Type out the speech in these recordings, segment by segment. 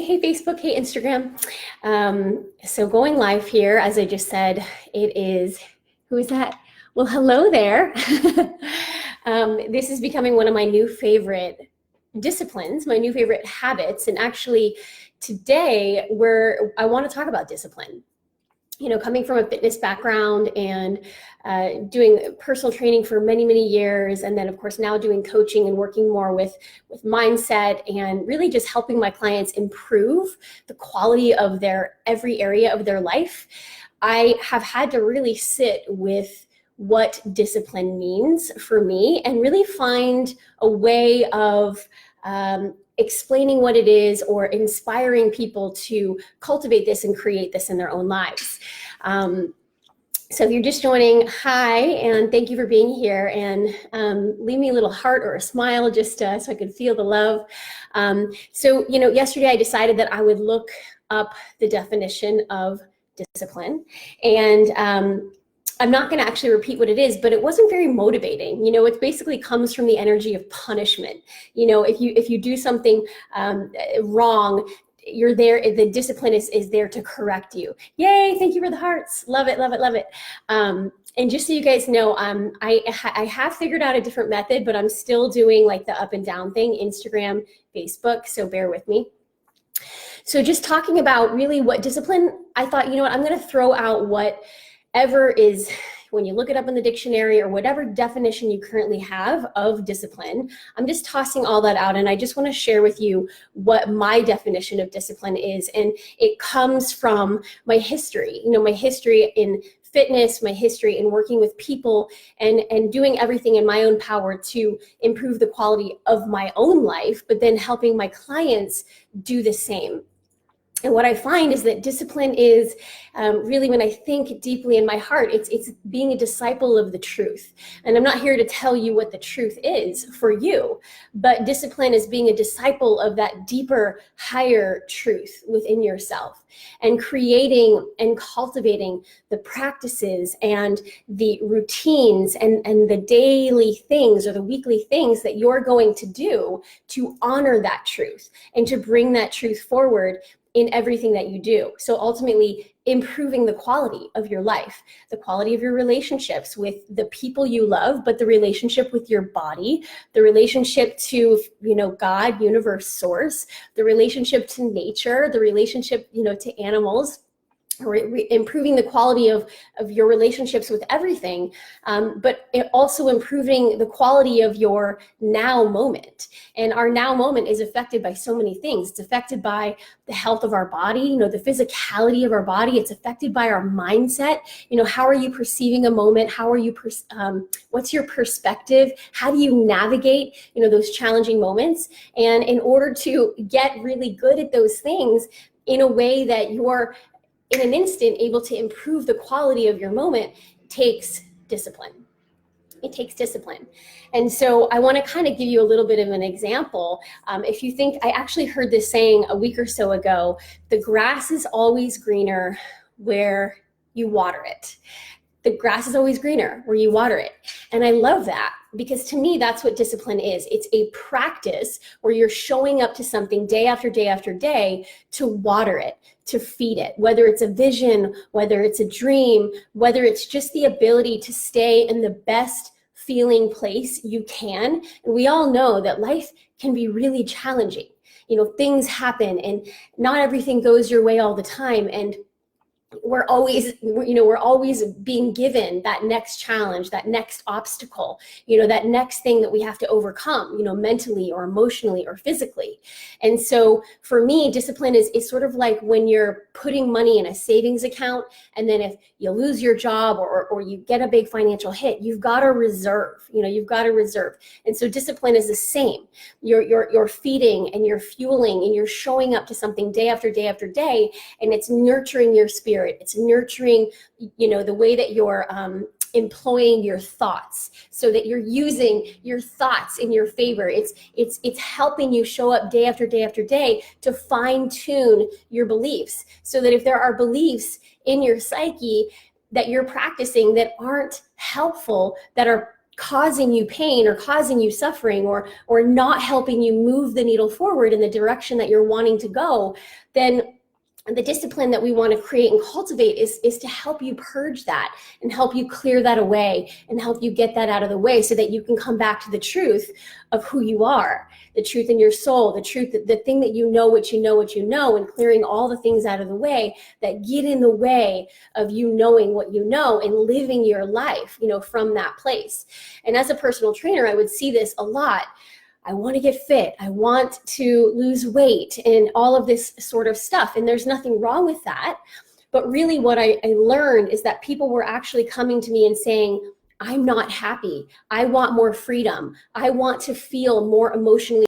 hey Facebook, hey Instagram. So going live here, as I just said, it is, who is that? Well, hello there. This is becoming one of my new favorite disciplines, my new favorite habits. And actually today I want to talk about discipline. Coming from a fitness background and doing personal training for many, many years. And then of course now doing coaching and working more with mindset and really just helping my clients improve the quality of every area of their life. I have had to really sit with what discipline means for me and really find a way of explaining what it is or inspiring people to cultivate this and create this in their own lives. So if you're just joining, hi, and thank you for being here, and leave me a little heart or a smile just so I could feel the love. So yesterday I decided that I would look up the definition of discipline, and I'm not going to actually repeat what it is, but it wasn't very motivating. It basically comes from the energy of punishment. If you do something wrong, you're there. The discipline is there to correct you. Yay! Thank you for the hearts. Love it, love it, love it. And just so you guys know, I have figured out a different method, but I'm still doing like the up and down thing, Instagram, Facebook. So bear with me. So just talking about really what discipline, I thought, I'm going to throw out whatever is, when you look it up in the dictionary or whatever definition you currently have of discipline. I'm just tossing all that out, and I just want to share with you what my definition of discipline is. And it comes from my history, my history in fitness, my history in working with people and doing everything in my own power to improve the quality of my own life, but then helping my clients do the same. And what I find is that discipline is really, when I think deeply in my heart, it's being a disciple of the truth. And I'm not here to tell you what the truth is for you, but discipline is being a disciple of that deeper, higher truth within yourself, and creating and cultivating the practices and the routines and the daily things or the weekly things that you're going to do to honor that truth and to bring that truth forward in everything that you do. So ultimately improving the quality of your life, the quality of your relationships with the people you love, but the relationship with your body, the relationship to, God, universe, source, the relationship to nature, the relationship, to animals, improving the quality of your relationships with everything, but also improving the quality of your now moment. And our now moment is affected by so many things. It's affected by the health of our body, the physicality of our body. It's affected by our mindset. How are you perceiving a moment? How are you, what's your perspective? How do you navigate, those challenging moments? And in order to get really good at those things in a way that you're in an instant able to improve the quality of your moment, takes discipline. It takes discipline. And so I want to kind of give you a little bit of an example. If you think, I actually heard this saying a week or so ago, the grass is always greener where you water it. The grass is always greener where you water it. And I love that, because to me, that's what discipline is. It's a practice where you're showing up to something day after day after day to water it, to feed it, whether it's a vision, whether it's a dream, whether it's just the ability to stay in the best feeling place you can. And we all know that life can be really challenging. Things happen and not everything goes your way all the time. And we're always being given that next challenge, that next obstacle, that next thing that we have to overcome, mentally or emotionally or physically. And so for me, discipline is sort of like when you're putting money in a savings account, and then if you lose your job or you get a big financial hit, you've got a reserve, you've got a reserve. And so discipline is the same. You're feeding and you're fueling and you're showing up to something day after day after day, and it's nurturing your spirit. It's nurturing, the way that you're employing your thoughts, so that you're using your thoughts in your favor. It's helping you show up day after day after day to fine tune your beliefs, so that if there are beliefs in your psyche that you're practicing that aren't helpful, that are causing you pain or causing you suffering or not helping you move the needle forward in the direction that you're wanting to go, then the discipline that we want to create and cultivate is to help you purge that and help you clear that away and help you get that out of the way so that you can come back to the truth of who you are, the truth in your soul, the truth, the thing that you know, what you know, what you know, and clearing all the things out of the way that get in the way of you knowing what you know and living your life, from that place. And as a personal trainer, I would see this a lot. I want to get fit. I want to lose weight and all of this sort of stuff. And there's nothing wrong with that. But really what I learned is that people were actually coming to me and saying, I'm not happy. I want more freedom. I want to feel more emotionally.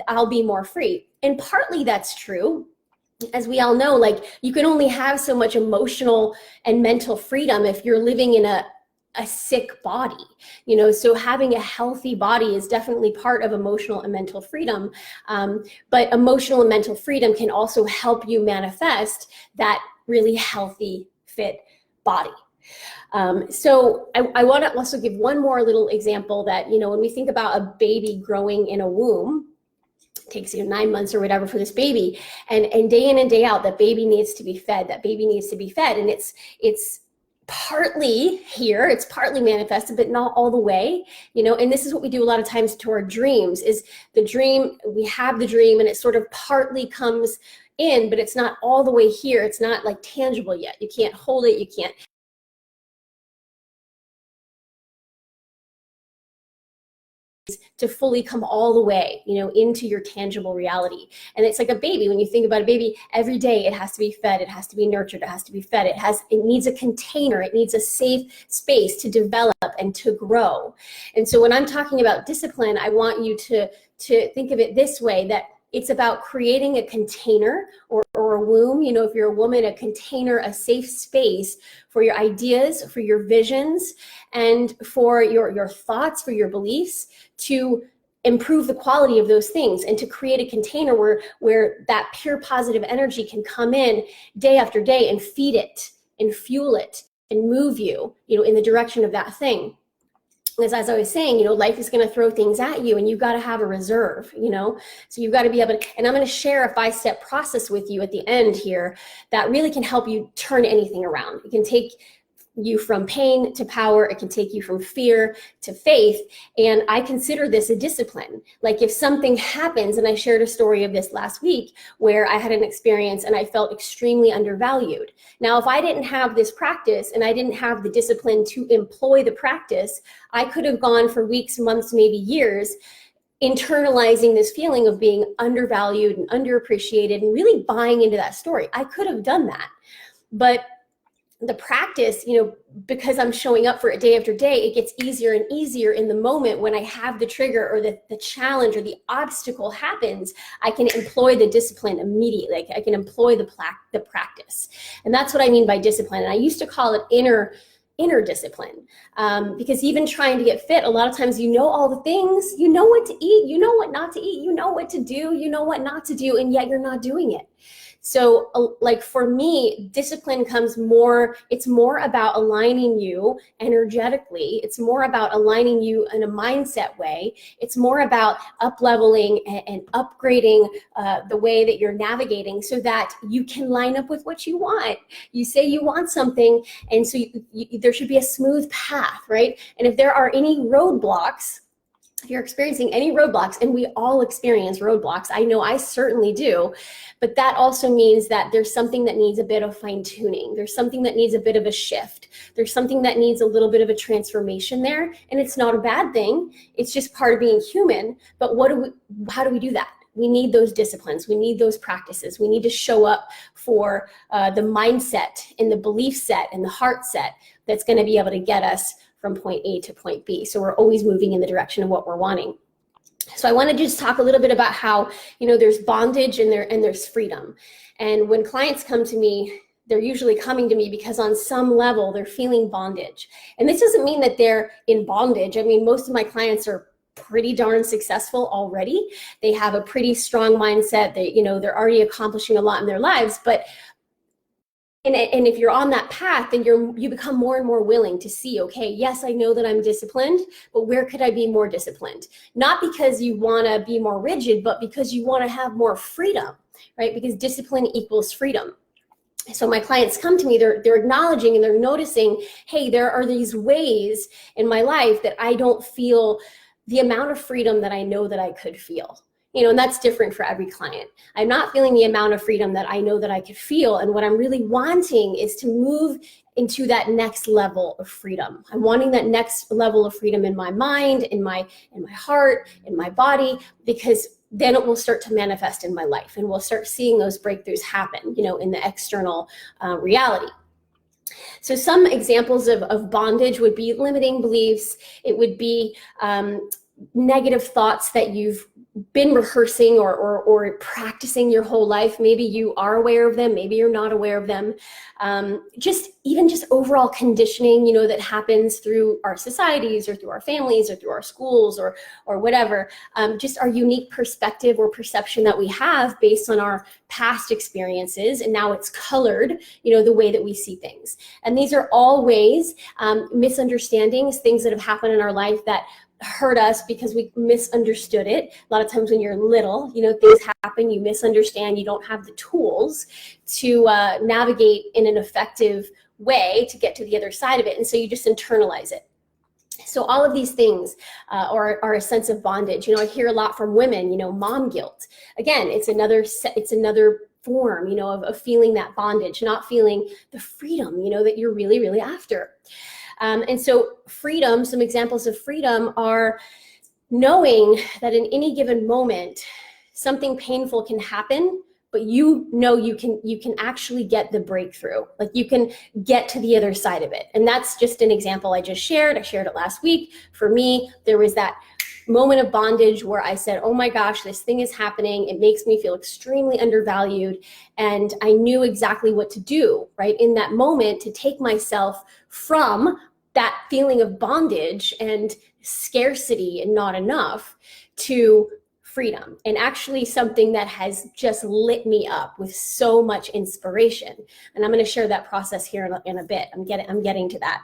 I'll be more free. And partly that's true. As we all know, you can only have so much emotional and mental freedom if you're living in a sick body, so having a healthy body is definitely part of emotional and mental freedom. But emotional and mental freedom can also help you manifest that really healthy, fit body. So I want to also give one more little example that, when we think about a baby growing in a womb, it takes 9 months or whatever for this baby, and day in and day out, that baby needs to be fed, and it's partly here, it's partly manifested, but not all the way, and this is what we do a lot of times to our dreams, is the dream, we have the dream and it sort of partly comes in, but it's not all the way here. It's not tangible yet. You can't hold it. You can't to fully come all the way, into your tangible reality. And it's like a baby. When you think about a baby, every day it has to be fed, it has to be nurtured, it has to be fed. It needs a container, it needs a safe space to develop and to grow. And so when I'm talking about discipline, I want you to think of it this way, that it's about creating a container or a womb, if you're a woman, a container, a safe space for your ideas, for your visions, and for your thoughts, for your beliefs, to improve the quality of those things, and to create a container where that pure positive energy can come in day after day and feed it and fuel it and move you, in the direction of that thing. Because as I was saying, life is going to throw things at you, and you've got to have a reserve, so you've got to be able to, and I'm going to share a 5-step process with you at the end here that really can help you turn anything around. It can take you from pain to power. It can take you from fear to faith. And I consider this a discipline. If something happens, and I shared a story of this last week where I had an experience and I felt extremely undervalued. Now, if I didn't have this practice and I didn't have the discipline to employ the practice, I could have gone for weeks, months, maybe years, internalizing this feeling of being undervalued and underappreciated and really buying into that story. I could have done that. But the practice, because I'm showing up for it day after day, it gets easier and easier in the moment when I have the trigger or the challenge or the obstacle happens. I can employ the discipline immediately. I can employ the practice. And that's what I mean by discipline. And I used to call it inner discipline, because even trying to get fit, a lot of times all the things, what to eat, what not to eat, what to do, what not to do, and yet you're not doing it. So for me, discipline it's more about aligning you energetically. It's more about aligning you in a mindset way. It's more about up-leveling and upgrading the way that you're navigating so that you can line up with what you want. You say you want something, and so there should be a smooth path, right? And if there are any roadblocks, if you're experiencing any roadblocks, and we all experience roadblocks, I know I certainly do, but that also means that there's something that needs a bit of fine tuning. There's something that needs a bit of a shift. There's something that needs a little bit of a transformation there, and it's not a bad thing. It's just part of being human. But how do we do that? We need those disciplines. We need those practices. We need to show up for the mindset and the belief set and the heart set that's going to be able to get us from point A to point B. So we're always moving in the direction of what we're wanting. So I want to just talk a little bit about how, there's bondage and there's freedom. And when clients come to me, they're usually coming to me because on some level they're feeling bondage. And this doesn't mean that they're in bondage. I mean, most of my clients are pretty darn successful already. They have a pretty strong mindset. They're already accomplishing a lot in their lives, but And if you're on that path, then you become more and more willing to see, okay, yes, I know that I'm disciplined, but where could I be more disciplined? Not because you want to be more rigid, but because you want to have more freedom, right? Because discipline equals freedom. So my clients come to me, they're acknowledging and they're noticing, hey, there are these ways in my life that I don't feel the amount of freedom that I know that I could feel. And that's different for every client. I'm not feeling the amount of freedom that I know that I could feel. And what I'm really wanting is to move into that next level of freedom. I'm wanting that next level of freedom in my mind, in my heart, in my body, because then it will start to manifest in my life and we'll start seeing those breakthroughs happen, in the external reality. So some examples of bondage would be limiting beliefs. It would be negative thoughts that you've been rehearsing or practicing your whole life. Maybe you are aware of them, maybe you're not aware of them. Just overall conditioning, that happens through our societies or through our families or through our schools or whatever. Just our unique perspective or perception that we have based on our past experiences, and now it's colored, the way that we see things. And these are all ways, misunderstandings, things that have happened in our life that hurt us because we misunderstood it. A lot of times when you're little, things happen, you misunderstand, you don't have the tools to navigate in an effective way to get to the other side of it. And so you just internalize it. So all of these things are a sense of bondage. I hear a lot from women, mom guilt. Again, it's another form, of feeling that bondage, not feeling the freedom, that you're really, really after. And so freedom, some examples of freedom are knowing that in any given moment, something painful can happen, but you can actually get the breakthrough. Like you can get to the other side of it. And that's just an example I just shared. I shared it last week. For me, there was that moment of bondage where I said, oh my gosh, this thing is happening. It makes me feel extremely undervalued. And I knew exactly what to do, right? In that moment to take myself from that feeling of bondage and scarcity and not enough to freedom, and actually something that has just lit me up with so much inspiration. And I'm going to share that process here in a bit. I'm getting to that.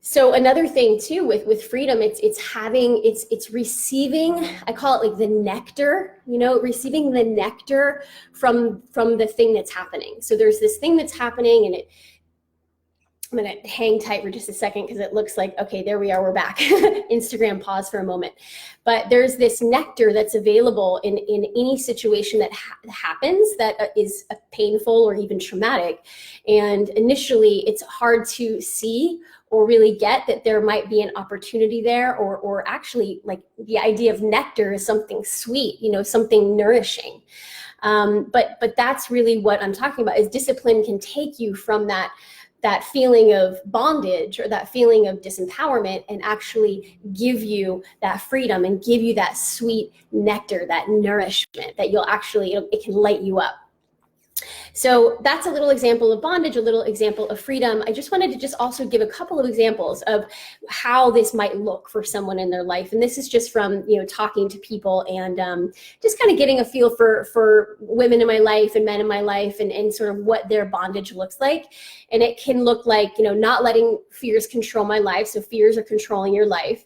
So another thing too with freedom, it's receiving, I call it like the nectar, receiving the nectar from the thing that's happening. So there's this thing that's happening, and I'm going to hang tight for just a second because it looks like, okay, there we are, we're back. Instagram pause for a moment. But there's this nectar that's available in any situation that happens that is painful or even traumatic. And initially, it's hard to see or really get that there might be an opportunity there, or actually like the idea of nectar is something sweet, something nourishing. But that's really what I'm talking about, is discipline can take you from that feeling of bondage or that feeling of disempowerment and actually give you that freedom and give you that sweet nectar, that nourishment that you'll actually, it can light you up. So that's a little example of bondage, a little example of freedom. I just wanted to just also give a couple of examples of how this might look for someone in their life. And this is just from, talking to people and just kind of getting a feel for women in my life and men in my life and sort of what their bondage looks like. And it can look like, not letting fears control my life. So fears are controlling your life.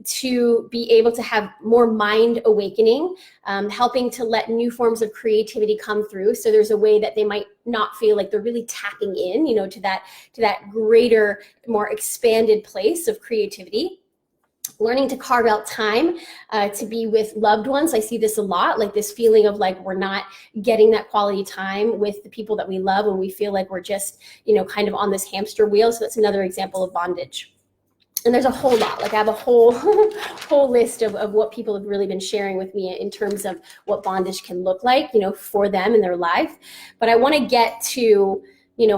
To be able to have more mind awakening, helping to let new forms of creativity come through. So there's a way that they might not feel like they're really tapping in, to that greater, more expanded place of creativity. Learning to carve out time to be with loved ones. I see this a lot, like this feeling of like we're not getting that quality time with the people that we love, and we feel like we're just, kind of on this hamster wheel. So that's another example of bondage. And there's a whole lot, like I have a whole list of what people have really been sharing with me in terms of what bondage can look like, for them in their life. But I want to get to,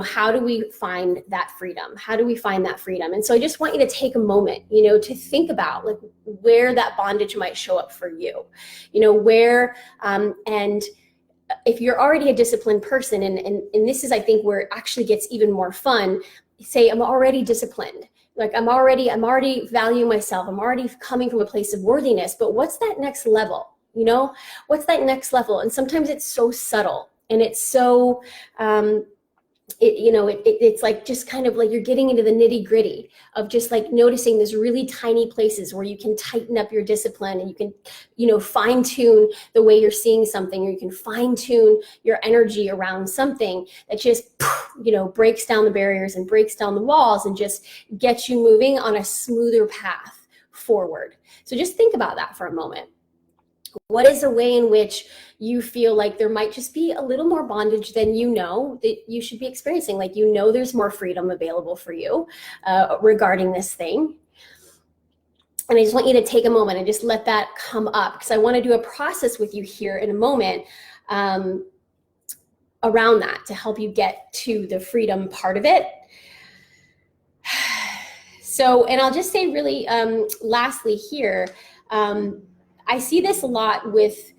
how do we find that freedom? How do we find that freedom? And so I just want you to take a moment, to think about like where that bondage might show up for you, where, and if you're already a disciplined person, and this is, I think, where it actually gets even more fun, say, I'm already disciplined. Like I'm already valuing myself. I'm already coming from a place of worthiness, but what's that next level? What's that next level? And sometimes it's so subtle. And it's so, it's like just kind of like you're getting into the nitty gritty of just like noticing these really tiny places where you can tighten up your discipline, and you can, fine tune the way you're seeing something, or you can fine tune your energy around something that just, breaks down the barriers and breaks down the walls and just gets you moving on a smoother path forward. So just think about that for a moment. What is a way in which you feel like there might just be a little more bondage than that you should be experiencing? Like, there's more freedom available for you regarding this thing. And I just want you to take a moment and just let that come up, because I want to do a process with you here in a moment around that to help you get to the freedom part of it. So, and I'll just say really lastly here, I see this a lot with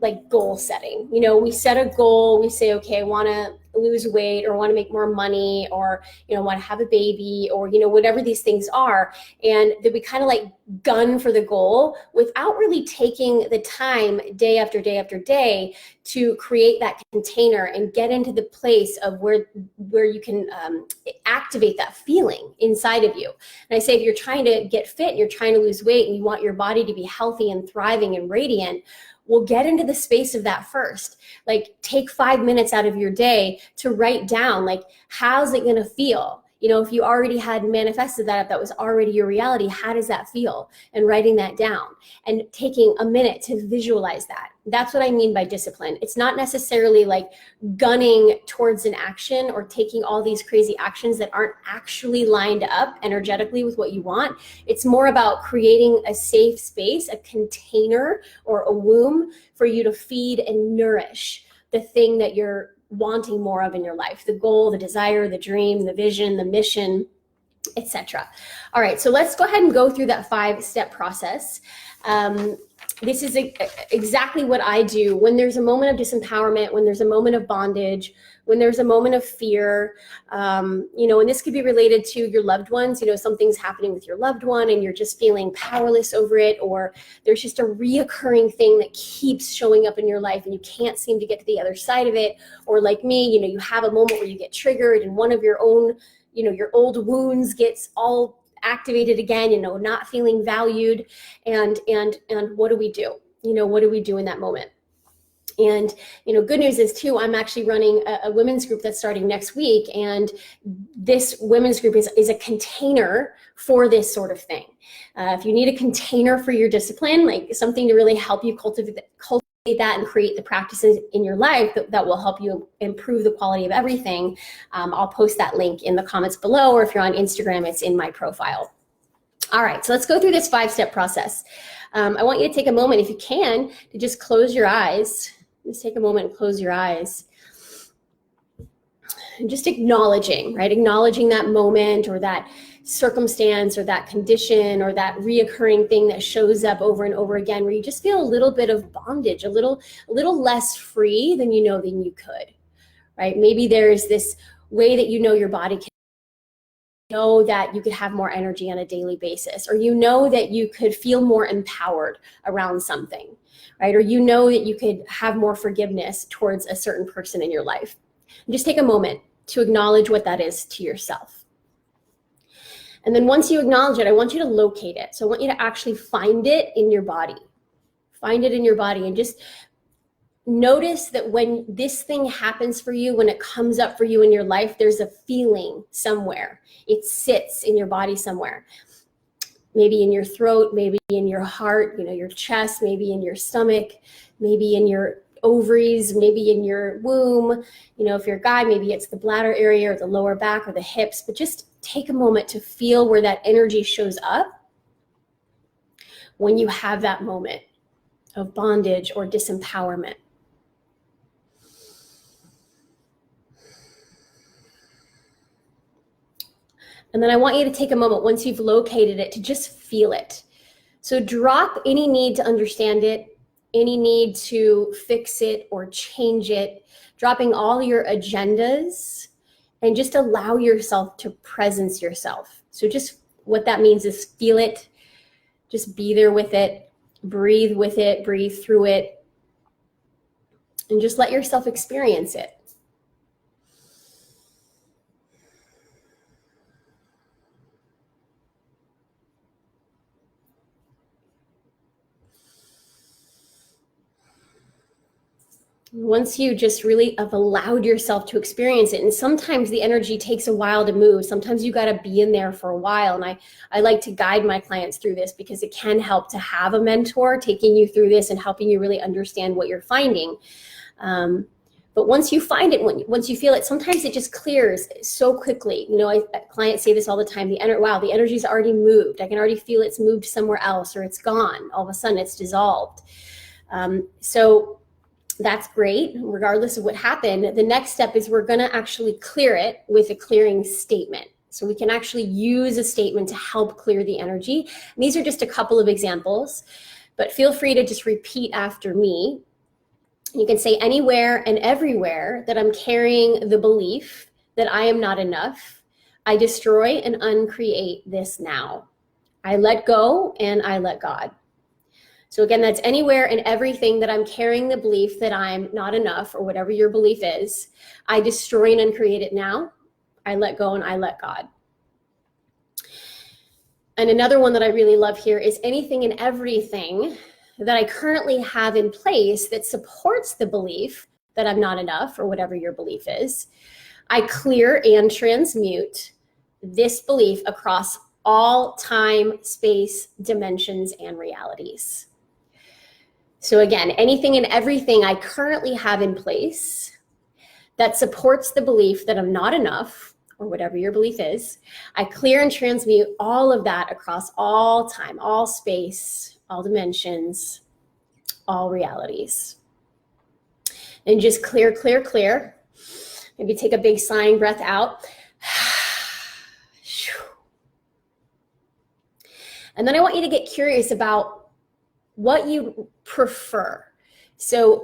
like goal setting. We set a goal, we say, okay, I want to lose weight, or want to make more money, or want to have a baby, or whatever these things are, and that we kind of like gun for the goal without really taking the time day after day after day to create that container and get into the place of where you can activate that feeling inside of you. And I say, if you're trying to get fit and you're trying to lose weight and you want your body to be healthy and thriving and radiant, we'll get into the space of that first. Like, take 5 minutes out of your day to write down, like, how's it going to feel? If you already had manifested that, if that was already your reality, how does that feel? And writing that down and taking a minute to visualize that. That's what I mean by discipline. It's not necessarily like gunning towards an action or taking all these crazy actions that aren't actually lined up energetically with what you want. It's more about creating a safe space, a container or a womb for you to feed and nourish the thing that you're wanting more of in your life, the goal, the desire, the dream, the vision, the mission, etc. All right, so let's go ahead and go through that 5-step process. This is exactly what I do when there's a moment of disempowerment, when there's a moment of bondage, when there's a moment of fear, and this could be related to your loved ones. Something's happening with your loved one and you're just feeling powerless over it, or there's just a reoccurring thing that keeps showing up in your life and you can't seem to get to the other side of it. Or like me, you have a moment where you get triggered and one of your own, your old wounds gets all activated again, not feeling valued. And what do we do? What do we do in that moment? And, good news is too, I'm actually running a women's group that's starting next week. And this women's group is a container for this sort of thing. If you need a container for your discipline, like something to really help you cultivate that and create the practices in your life that will help you improve the quality of everything, I'll post that link in the comments below, or if you're on Instagram, it's in my profile. All right, so let's go through this 5-step process. I want you to take a moment, if you can, to just close your eyes. Just take a moment and close your eyes. And just acknowledging, right? Acknowledging that moment or that circumstance or that condition or that reoccurring thing that shows up over and over again, where you just feel a little bit of bondage, a little less free than you could, right? Maybe there's this way that your body can know that you could have more energy on a daily basis, or that you could feel more empowered around something, right? Or that you could have more forgiveness towards a certain person in your life. And just take a moment to acknowledge what that is to yourself. And then once you acknowledge it, I want you to locate it. So I want you to actually find it in your body. Find it in your body and just notice that when this thing happens for you, when it comes up for you in your life, there's a feeling somewhere. It sits in your body somewhere. Maybe in your throat, maybe in your heart, your chest, maybe in your stomach, maybe in your ovaries, maybe in your womb. If you're a guy, maybe it's the bladder area or the lower back or the hips. But just take a moment to feel where that energy shows up when you have that moment of bondage or disempowerment. And then I want you to take a moment once you've located it to just feel it. So drop any need to understand it, any need to fix it or change it, dropping all your agendas, and just allow yourself to presence yourself. So just what that means is feel it, just be there with it, breathe through it. and just let yourself experience it. Once you just really have allowed yourself to experience it, and sometimes the energy takes a while to move. Sometimes you got to be in there for a while. And I like to guide my clients through this because it can help to have a mentor taking you through this and helping you really understand what you're finding. But once you find it, once you feel it, sometimes it just clears so quickly. You know, clients say this all the time. Wow, the energy's already moved. I can already feel it's moved somewhere else, or it's gone. All of a sudden it's dissolved. So that's great, regardless of what happened. The next step is we're going to actually clear it with a clearing statement. So we can actually use a statement to help clear the energy. And these are just a couple of examples, but feel free to just repeat after me. You can say, anywhere and everywhere that I'm carrying the belief that I am not enough, I destroy and uncreate this now. I let go and I let God. So again, that's anywhere and everything that I'm carrying the belief that I'm not enough, or whatever your belief is. I destroy and uncreate it now. I let go and I let God. And another one that I really love here is anything and everything that I currently have in place that supports the belief that I'm not enough, or whatever your belief is. I clear and transmute this belief across all time, space, dimensions, and realities. So again, anything and everything I currently have in place that supports the belief that I'm not enough, or whatever your belief is, I clear and transmute all of that across all time, all space, all dimensions, all realities. And just clear, clear, clear. Maybe take a big sighing breath out. And then I want you to get curious about what you prefer. So